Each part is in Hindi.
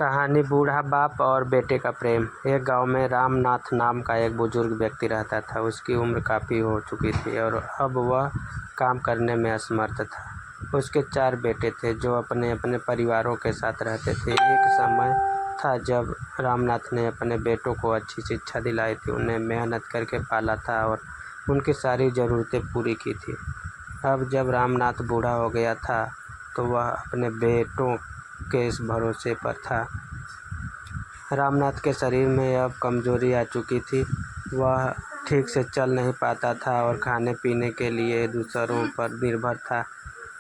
कहानी बूढ़ा बाप और बेटे का प्रेम। एक गांव में रामनाथ नाम का एक बुजुर्ग व्यक्ति रहता था। उसकी उम्र काफ़ी हो चुकी थी और अब वह काम करने में असमर्थ था। उसके 4 बेटे थे जो अपने अपने परिवारों के साथ रहते थे। एक समय था जब रामनाथ ने अपने बेटों को अच्छी शिक्षा दिलाई थी, उन्हें मेहनत करके पाला था और उनकी सारी ज़रूरतें पूरी की थी। अब जब रामनाथ बूढ़ा हो गया था तो वह अपने बेटों के इस भरोसे पर था। रामनाथ के शरीर में अब कमजोरी आ चुकी थी। वह ठीक से चल नहीं पाता था और खाने पीने के लिए दूसरों पर निर्भर था।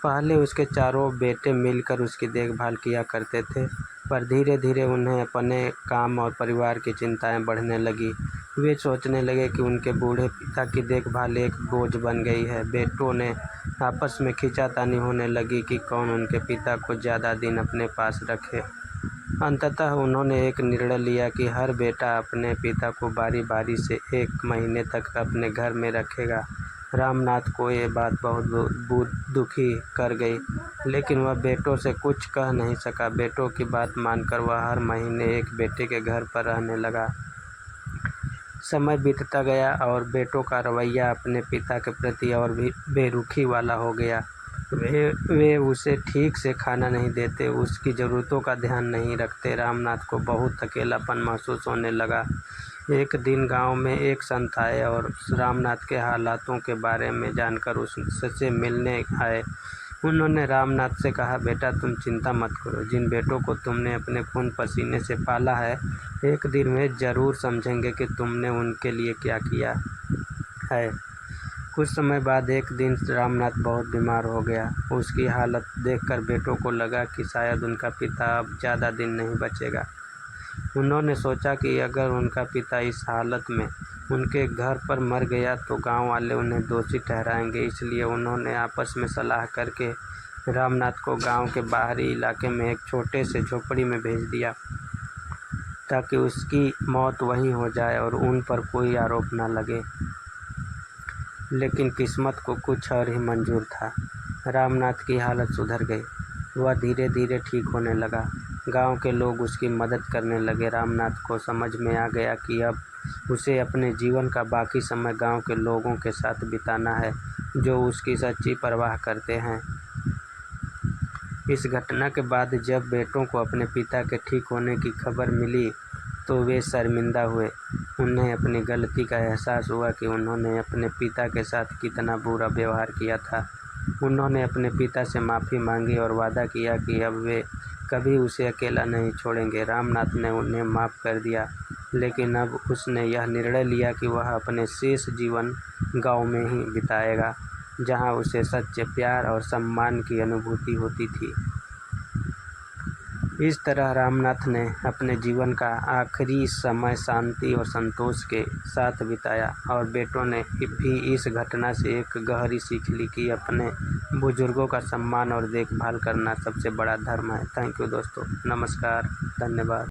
पहले उसके चारों बेटे मिलकर उसकी देखभाल किया करते थे, पर धीरे धीरे उन्हें अपने काम और परिवार की चिंताएं बढ़ने लगी। वे सोचने लगे कि उनके बूढ़े पिता की देखभाल एक बोझ बन गई है। बेटों ने आपस में खींचातानी होने लगी कि कौन उनके पिता को ज़्यादा दिन अपने पास रखे। अंततः उन्होंने एक निर्णय लिया कि हर बेटा अपने पिता को बारी बारी से 1 महीने तक अपने घर में रखेगा। रामनाथ को ये बात बहुत दुखी कर गई, लेकिन वह बेटों से कुछ कह नहीं सका। बेटों की बात मानकर वह हर महीने एक बेटे के घर पर रहने लगा। समय बीतता गया और बेटों का रवैया अपने पिता के प्रति और भी बेरुखी वाला हो गया। वे उसे ठीक से खाना नहीं देते, उसकी ज़रूरतों का ध्यान नहीं रखते। रामनाथ को बहुत अकेलापन महसूस होने लगा। एक दिन गांव में एक संत आए और रामनाथ के हालातों के बारे में जानकर उससे मिलने आए। उन्होंने रामनाथ से कहा, बेटा तुम चिंता मत करो, जिन बेटों को तुमने अपने खून पसीने से पाला है, एक दिन वे ज़रूर समझेंगे कि तुमने उनके लिए क्या किया है। कुछ समय बाद एक दिन रामनाथ बहुत बीमार हो गया। उसकी हालत देखकर बेटों को लगा कि शायद उनका पिता अब ज़्यादा दिन नहीं बचेगा। उन्होंने सोचा कि अगर उनका पिता इस हालत में उनके घर पर मर गया तो गांव वाले उन्हें दोषी ठहराएंगे। इसलिए उन्होंने आपस में सलाह करके रामनाथ को गांव के बाहरी इलाके में एक छोटे से झोपड़ी में भेज दिया, ताकि उसकी मौत वहीं हो जाए और उन पर कोई आरोप न लगे। लेकिन किस्मत को कुछ और ही मंजूर था। रामनाथ की हालत सुधर गई। वह धीरे धीरे ठीक होने लगा। गांव के लोग उसकी मदद करने लगे। रामनाथ को समझ में आ गया कि अब उसे अपने जीवन का बाकी समय गांव के लोगों के साथ बिताना है, जो उसकी सच्ची परवाह करते हैं। इस घटना के बाद जब बेटों को अपने पिता के ठीक होने की खबर मिली तो वे शर्मिंदा हुए। उन्हें अपनी गलती का एहसास हुआ कि उन्होंने अपने पिता के साथ कितना बुरा व्यवहार किया था। उन्होंने अपने पिता से माफ़ी मांगी और वादा किया कि अब वे कभी उसे अकेला नहीं छोड़ेंगे। रामनाथ ने उन्हें माफ़ कर दिया, लेकिन अब उसने यह निर्णय लिया कि वह अपने शेष जीवन गांव में ही बिताएगा, जहां उसे सच्चे प्यार और सम्मान की अनुभूति होती थी। इस तरह रामनाथ ने अपने जीवन का आखिरी समय शांति और संतोष के साथ बिताया और बेटों ने भी इस घटना से एक गहरी सीख ली कि अपने बुजुर्गों का सम्मान और देखभाल करना सबसे बड़ा धर्म है। थैंक यू दोस्तों, नमस्कार, धन्यवाद।